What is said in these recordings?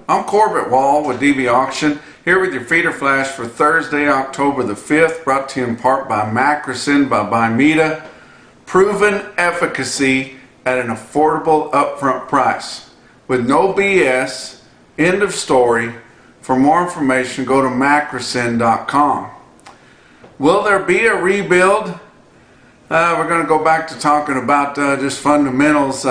I'm Corbett Wall with DVAuction, here with your feeder flash for Thursday, October the 5th, brought to you in part by Macrocin by Bimeda. Proven efficacy at an affordable upfront price. With no BS, end of story. For more information, go to macrocin.com. Will there be a rebuild? We're going to go back to talking about just fundamentals.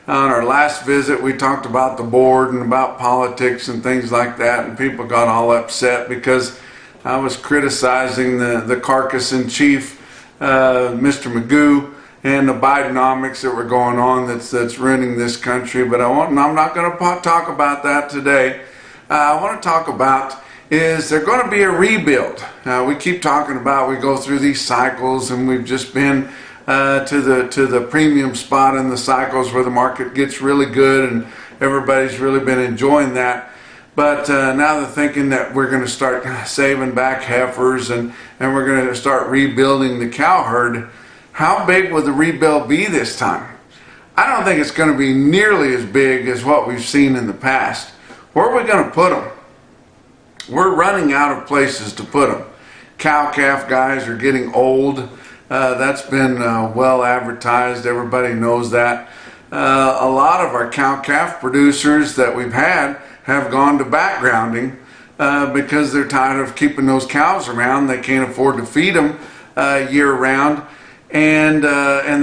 On our last visit, we talked about the board and about politics and things like that, and people got all upset because I was criticizing the carcass in chief, Mr. Magoo, and the Bidenomics that were going on that's ruining this country. But I'm not going to talk about that today. I want to talk about is there going to be a rebuild? We keep talking about we go through these cycles, and we've just been to the premium spot in the cycles where the market gets really good and everybody's really been enjoying that. But now they're thinking that we're going to start saving back heifers and we're going to start rebuilding the cow herd. How big will the rebuild be this time? I don't think it's going to be nearly as big as what we've seen in the past. Where are we going to put them? We're running out of places to put them. Cow-calf guys are getting old. That's been well advertised. Everybody knows that. A lot of our cow-calf producers that we've had have gone to backgrounding because they're tired of keeping those cows around. They can't afford to feed them year-round. And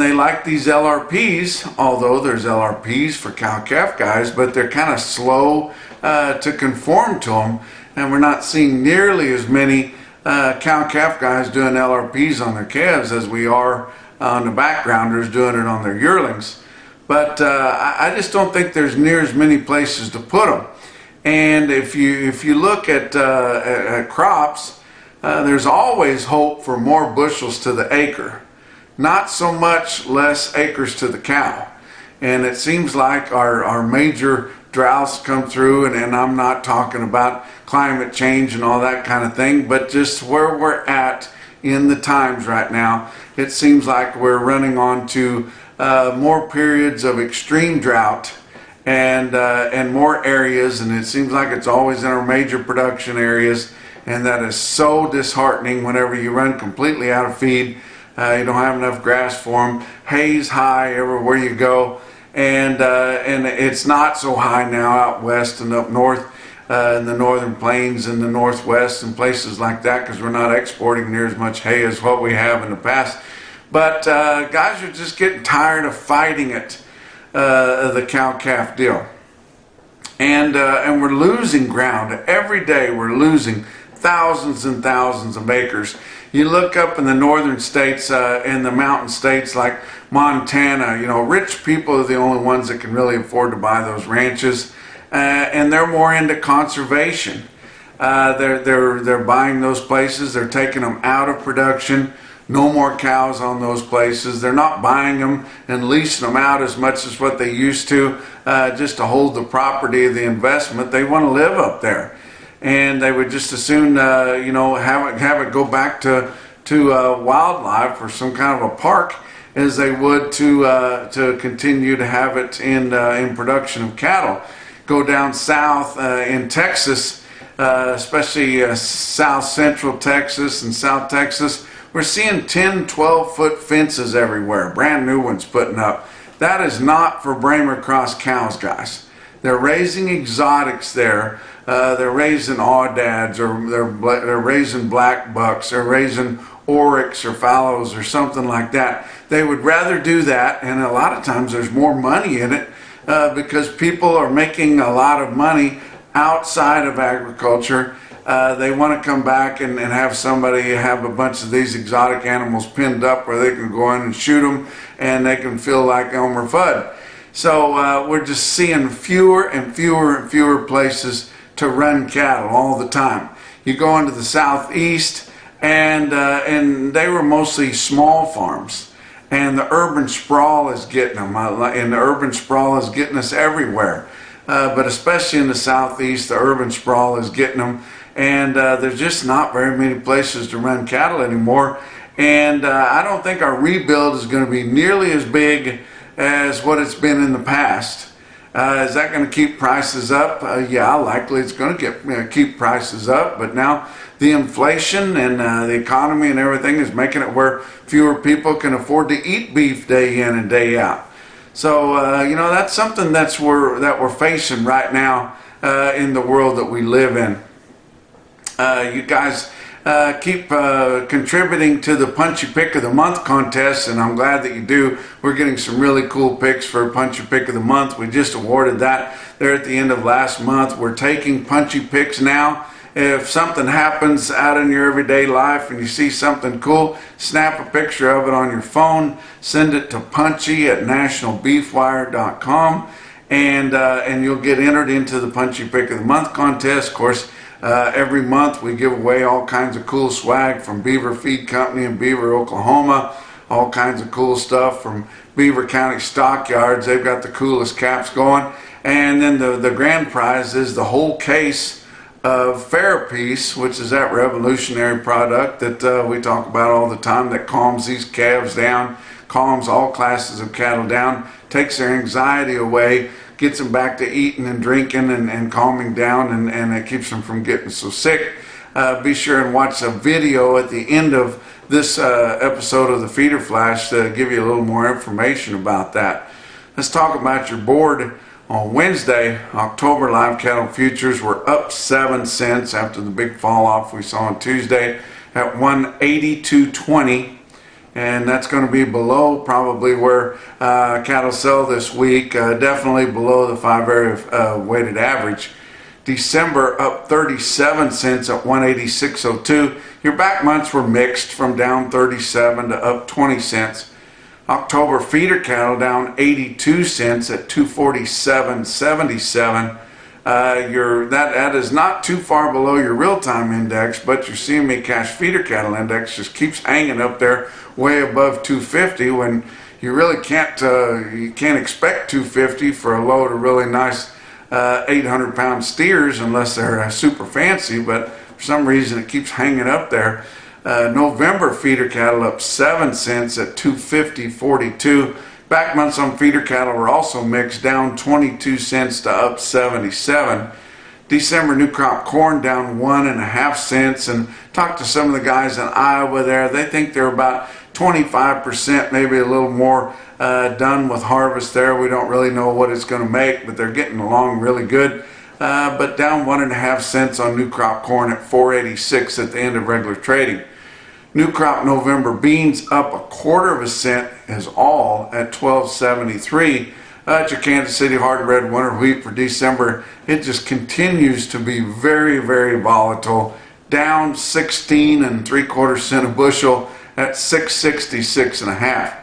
they like these LRPs, although there's LRPs for cow-calf guys, but they're kind of slow to conform to them. And we're not seeing nearly as many cow-calf guys doing LRPs on their calves as we are on the backgrounders doing it on their yearlings. But I just don't think there's near as many places to put them. And if you look at crops, there's always hope for more bushels to the acre. Not so much less acres to the cow. And it seems like our major droughts come through, and I'm not talking about climate change and all that kind of thing, but just where we're at in the times right now. It seems like we're running on to more periods of extreme drought and more areas, and it seems like it's always in our major production areas, and that is so disheartening whenever you run completely out of feed. You don't have enough grass for them. Hay's high everywhere you go. And it's not so high now out west and up north in the northern plains and the northwest and places like that, because we're not exporting near as much hay as what we have in the past. But guys are just getting tired of fighting it, the cow-calf deal. And we're losing ground. Every day we're losing thousands and thousands of acres. You look up in the northern states, in the mountain states like Montana, you know, rich people are the only ones that can really afford to buy those ranches, and they're more into conservation. They're buying those places, they're taking them out of production. No more cows on those places. They're not buying them and leasing them out as much as what they used to, just to hold the property of the investment. They want to live up there. And they would just as soon, you know, have it go back to wildlife or some kind of a park as they would to continue to have it in production of cattle. Go down south in Texas, especially south central Texas and South Texas, we're seeing 10, 12-foot fences everywhere, brand new ones putting up. That is not for Bramer Cross cows, guys. They're raising exotics there. They're raising awdads, or they're raising black bucks, they're raising oryx or fallows or something like that. They would rather do that, and a lot of times there's more money in it because people are making a lot of money outside of agriculture. They want to come back and have somebody have a bunch of these exotic animals pinned up where they can go in and shoot them and they can feel like Elmer Fudd. So we're just seeing fewer and fewer and fewer places to run cattle all the time. You go into the southeast, and they were mostly small farms, and the urban sprawl is getting them, and the urban sprawl is getting us everywhere. But especially in the southeast, the urban sprawl is getting them, and there's just not very many places to run cattle anymore. And I don't think our rebuild is going to be nearly as big as what it's been in the past. Is that going to keep prices up? Yeah, likely it's going to keep prices up, but now the inflation and the economy and everything is making it where fewer people can afford to eat beef day in and day out. So, you know, that's something that we're facing right now in the world that we live in. You guys keep contributing to the Punchy Pick of the Month contest, and I'm glad that you do. We're getting some really cool picks for Punchy Pick of the Month. We just awarded that there at the end of last month. We're taking Punchy Picks now. If something happens out in your everyday life and you see something cool, snap a picture of it on your phone, send it to punchy@nationalbeefwire.com, and you'll get entered into the Punchy Pick of the Month contest. Of course, every month we give away all kinds of cool swag from Beaver Feed Company in Beaver, Oklahoma. All kinds of cool stuff from Beaver County Stockyards. They've got the coolest caps going. And then the grand prize is the whole case of Therapiece, which is that revolutionary product that we talk about all the time that calms these calves down, calms all classes of cattle down, takes their anxiety away, gets them back to eating and drinking and calming down, and it keeps them from getting so sick. Be sure and watch a video at the end of this episode of the Feeder Flash to give you a little more information about that. Let's talk about your board. On Wednesday, October live cattle futures were up 7 cents after the big fall off we saw on Tuesday at 182.20, and that's going to be below probably where cattle sell this week, definitely below the 5-area weighted average. December up 37 cents at 186.02. Your back months were mixed from down 37 to up 20 cents. October feeder cattle down 82 cents at 247.77. That is not too far below your real-time index, but your CME cash feeder cattle index just keeps hanging up there way above 250 when you really can't expect 250 for a load of really nice 800-pound steers unless they're super fancy, but for some reason it keeps hanging up there. November feeder cattle up 7 cents at 250.42. Back months on feeder cattle were also mixed, down 22 cents to up 77. December new crop corn down 1.5 cents, and talked to some of the guys in Iowa there. They think they're about 25%, maybe a little more done with harvest there. We don't really know what it's going to make, but they're getting along really good. But down 1.5 cents on new crop corn at 4.86 at the end of regular trading. New crop November beans up 1/4 cent is all at 12.73. At your Kansas City hard red winter wheat for December, it just continues to be very, very volatile. Down 16.75 cents a bushel at 666.5.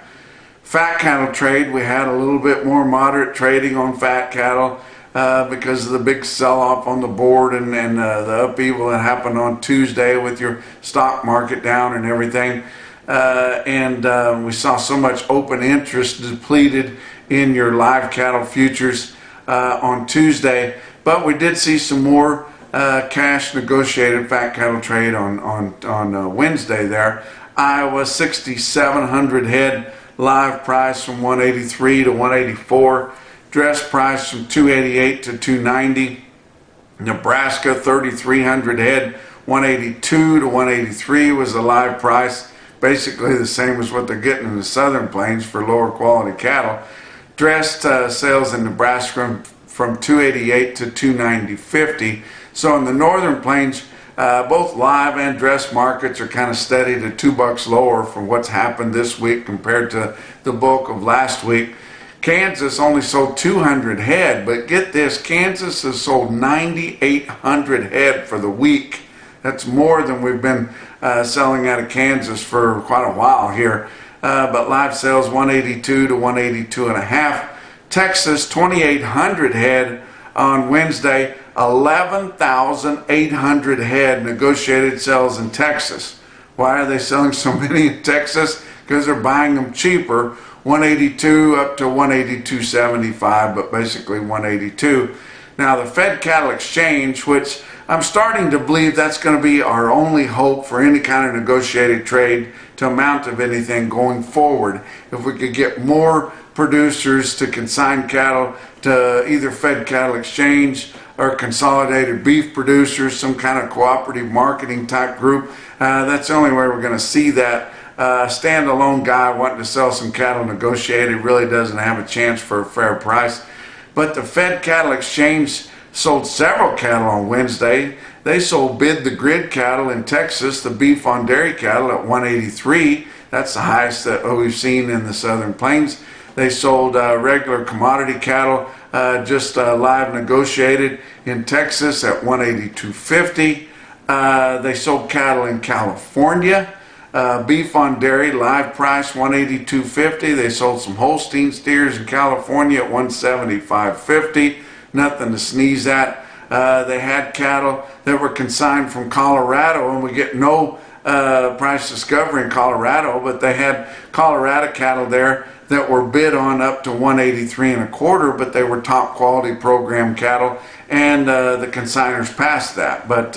Fat cattle trade, we had a little bit more moderate trading on fat cattle because of the big sell-off on the board and the upheaval that happened on Tuesday with your stock market down and everything. We saw so much open interest depleted in your live cattle futures on Tuesday, but we did see some more cash negotiated fat cattle trade on Wednesday there. Iowa 6,700 head live price from 183 to 184. Dress price from 288 to 290. Nebraska 3,300 head, 182 to 183 was the live price. Basically the same as what they're getting in the Southern Plains for lower quality cattle. Dressed sales in Nebraska from 288 to 290.50. So in the Northern Plains, both live and dress markets are kind of steady to $2 lower from what's happened this week compared to the bulk of last week. Kansas only sold 200 head, but get this, Kansas has sold 9,800 head for the week. That's more than we've been selling out of Kansas for quite a while here. But live sales 182 to 182.5. Texas 2,800 head on Wednesday, 11,800 head negotiated sales in Texas. Why are they selling so many in Texas? Because they're buying them cheaper. 182 up to 182.75, but basically 182. Now the Fed Cattle Exchange, which I'm starting to believe that's going to be our only hope for any kind of negotiated trade to amount of anything going forward. If we could get more producers to consign cattle to either fed cattle exchange or consolidated beef producers, some kind of cooperative marketing type group. That's the only way we're going to see that. Standalone guy wanting to sell some cattle negotiated really doesn't have a chance for a fair price. But the fed cattle exchange sold several cattle on Wednesday. They sold bid the grid cattle in Texas, the beef on dairy cattle at 183. That's the highest that we've seen in the Southern Plains. They sold regular commodity cattle just live negotiated in Texas at 182.50. They sold cattle in California. Beef on dairy live price 182.50. They sold some Holstein steers in California at 175.50. Nothing to sneeze at. They had cattle that were consigned from Colorado, and we get no price discovery in Colorado, but they had Colorado cattle there that were bid on up to 183.25, but they were top quality program cattle, and the consigners passed that. But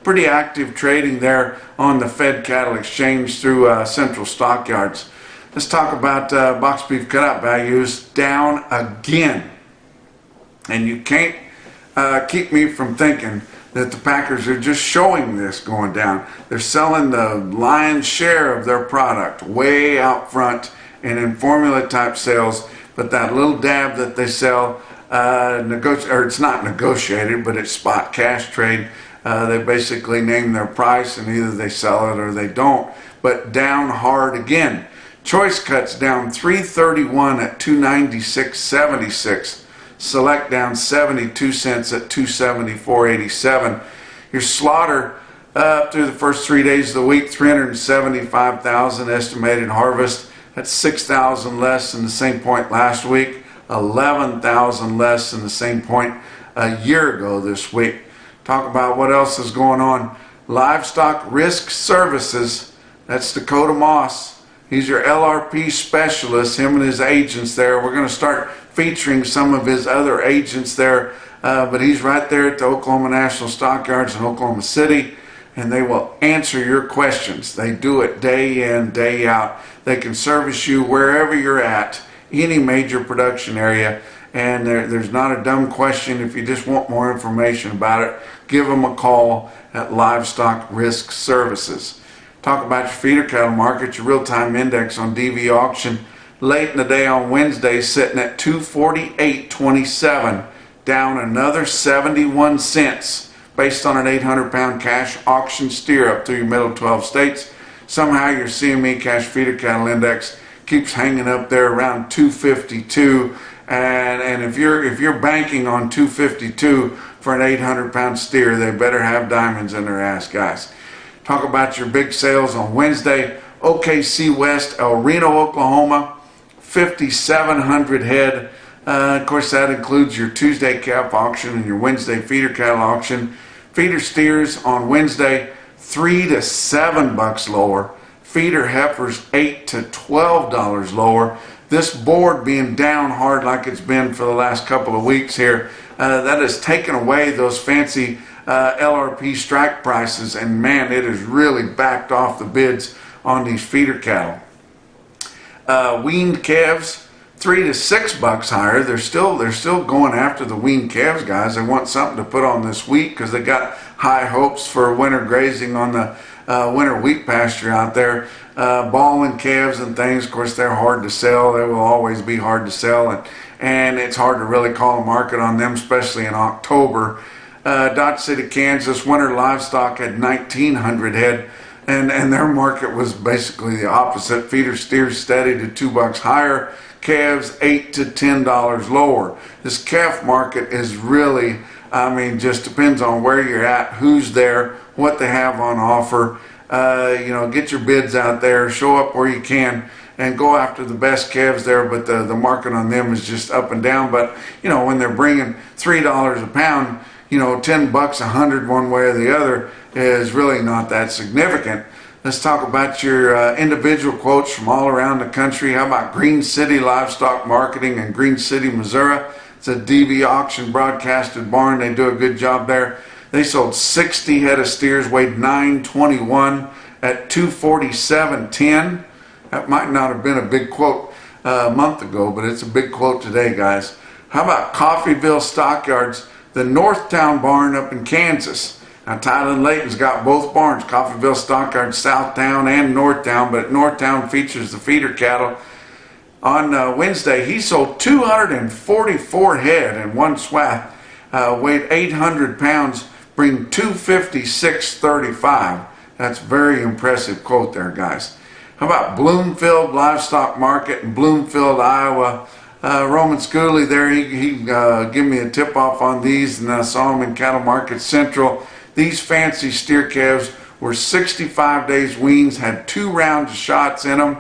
pretty active trading there on the fed cattle exchange through central stockyards. Let's talk about box beef cutout values down again. And you can't keep me from thinking that the packers are just showing this going down. They're selling the lion's share of their product way out front and in formula type sales, but that little dab that they sell, it's not negotiated, but it's spot cash trade. They basically name their price and either they sell it or they don't, but down hard again. Choice cuts down 331 at 296.76. Select down 72 cents at 274.87. Your slaughter up through the first 3 days of the week, 375,000 estimated harvest. That's 6,000 less than the same point last week, 11,000 less than the same point a year ago this week. Talk about what else is going on. Livestock Risk Services, that's Dakota Moss. He's your LRP specialist, him and his agents there. We're going to start featuring some of his other agents there, but he's right there at the Oklahoma National Stockyards in Oklahoma City, and they will answer your questions. They do it day in, day out. They can service you wherever you're at, any major production area, and there's not a dumb question. If you just want more information about it, give them a call at Livestock Risk Services. Talk about your feeder cattle market, your real-time index on DVAuction. Late in the day on Wednesday, sitting at 248.27, down another 71 cents based on an 800-pound cash auction steer up through your middle 12 states. Somehow your CME cash feeder cattle index keeps hanging up there around 252, and if you're banking on 252 for an 800-pound steer, they better have diamonds in their ass, guys. Talk about your big sales on Wednesday. OKC West, El Reno, Oklahoma, 5,700 head. Of course, that includes your Tuesday calf auction and your Wednesday feeder cattle auction. Feeder steers on Wednesday, $3 to $7 lower. Feeder heifers, $8 to $12 lower. This board being down hard like it's been for the last couple of weeks here, that has taken away those fancy LRP strike prices, and man, it has really backed off the bids on these feeder cattle. Weaned calves, $3 to $6 higher. They're still going after the weaned calves, guys. They want something to put on this wheat because they got high hopes for winter grazing on the winter wheat pasture out there. Balling calves and things, of course, they're hard to sell. They will always be hard to sell, and it's hard to really call a market on them, especially in October. Dodge City, Kansas, winter livestock had 1,900 head. And their market was basically the opposite. Feeder steers steady to $2 higher, calves $8 to $10 lower. This calf market is really, just depends on where you're at, who's there, what they have on offer. Get your bids out there, show up where you can, and go after the best calves there. But the market on them is just up and down. But when they're bringing $3 a pound, $10 100 one way or the other is really not that significant. Let's talk about your individual quotes from all around the country. How about Green City Livestock Marketing in Green City, Missouri? It's a DVAuction broadcasted barn. They do a good job there. They sold 60 head of steers, weighed 921 at 247.10. That might not have been a big quote. a month ago, but it's a big quote today, guys. How about Coffeyville Stockyards, the Northtown barn up in Kansas? Now, Tyler Layton's got both barns, Coffeyville Stockyards, Southtown and Northtown, but Northtown features the feeder cattle. On Wednesday, he sold 244 head in one swath, weighed 800 pounds, bring 256.35. That's a very impressive quote there, guys. How about Bloomfield Livestock Market in Bloomfield, Iowa? Roman Schooley there, he gave me a tip off on these, and I saw him in Cattle Market Central. These fancy steer calves were 65 days weans, had 2 rounds of shots in them,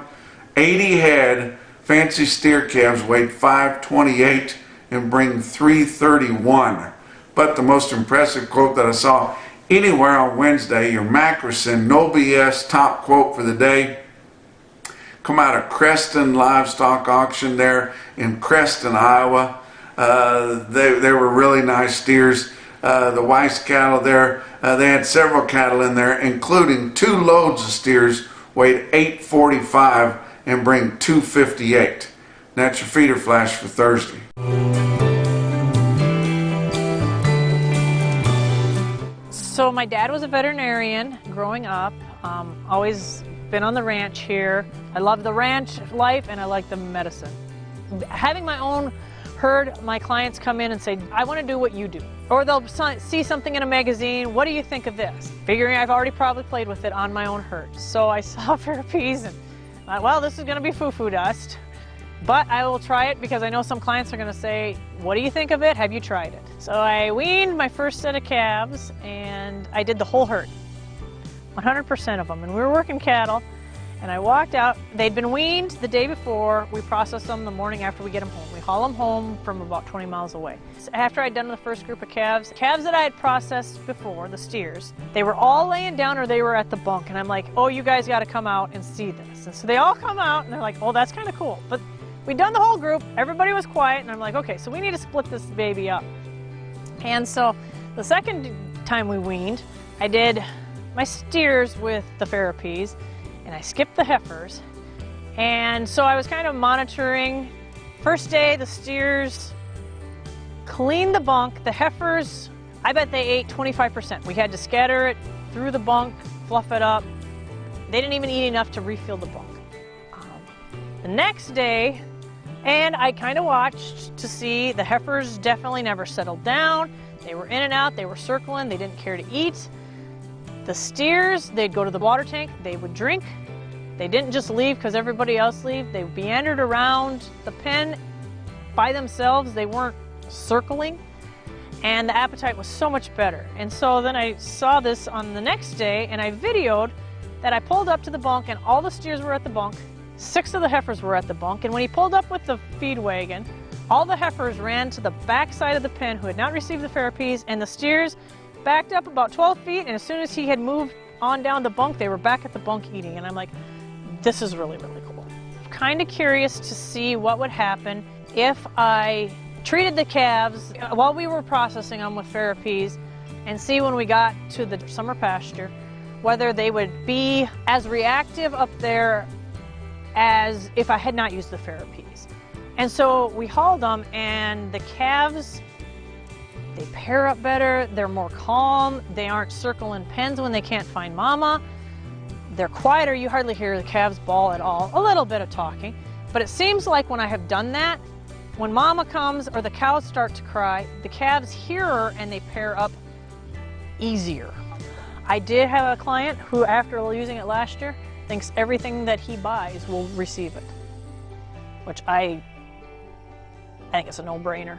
80 head, fancy steer calves, weighed 528 and bring 331. But the most impressive quote that I saw anywhere on Wednesday, your Mackerson No BS top quote for the day, come out of Creston Livestock Auction there in Creston, Iowa. They were really nice steers. The Weiss cattle there, they had several cattle in there, including 2 loads of steers, weighed 845 and bring 258. That's your feeder flash for Thursday. So my dad was a veterinarian growing up, always been on the ranch here. I love the ranch life and I like the medicine. Having my own herd, my clients come in and say, I want to do what you do. Or they'll see something in a magazine, what do you think of this? Figuring I've already probably played with it on my own herd. So I saw Fairpeas and thought, well, this is going to be foo-foo dust, but I will try it because I know some clients are going to say, what do you think of it? Have you tried it? So I weaned my first set of calves and I did the whole herd, 100% of them. And we were working cattle and I walked out. They'd been weaned the day before. We process them the morning after we get them home. We haul them home from about 20 miles away. So after I'd done the first group of calves that I had processed before, the steers, they were all laying down or they were at the bunk. And I'm like, oh, you guys got to come out and see this. And so they all come out and they're like, oh, that's kind of cool. But we'd done the whole group. Everybody was quiet. And I'm like, okay, so we need to split this baby up. And so the second time we weaned, I did my steers with the Fairpeas and I skipped the heifers. And so I was kind of monitoring. First day, the steers cleaned the bunk. The heifers, I bet they ate 25%. We had to scatter it through the bunk, fluff it up. They didn't even eat enough to refill the bunk. The next day, and I kind of watched to see the heifers definitely never settled down. They were in and out, they were circling, they didn't care to eat. The steers, they'd go to the water tank, they would drink. They didn't just leave because everybody else leave. They meandered around the pen by themselves. They weren't circling. And the appetite was so much better. And so then I saw this on the next day and I videoed that I pulled up to the bunk and all the steers were at the bunk. 6 of the heifers were at the bunk. And when he pulled up with the feed wagon, all the heifers ran to the back side of the pen who had not received the Fairpeas, and the steers backed up about 12 feet. And as soon as he had moved on down the bunk, they were back at the bunk eating. And I'm like, this is really, really cool. I'm kind of curious to see what would happen if I treated the calves while we were processing them with Fairpeas and see when we got to the summer pasture whether they would be as reactive up there as if I had not used the Fairpeas. And so we hauled them and the calves, they pair up better, they're more calm, they aren't circling pens when they can't find mama. They're quieter, you hardly hear the calves bawl at all. A little bit of talking, but it seems like when I have done that, when mama comes or the cows start to cry, the calves hear her and they pair up easier. I did have a client who, after using it last year, thinks everything that he buys will receive it, which I think it's a no-brainer.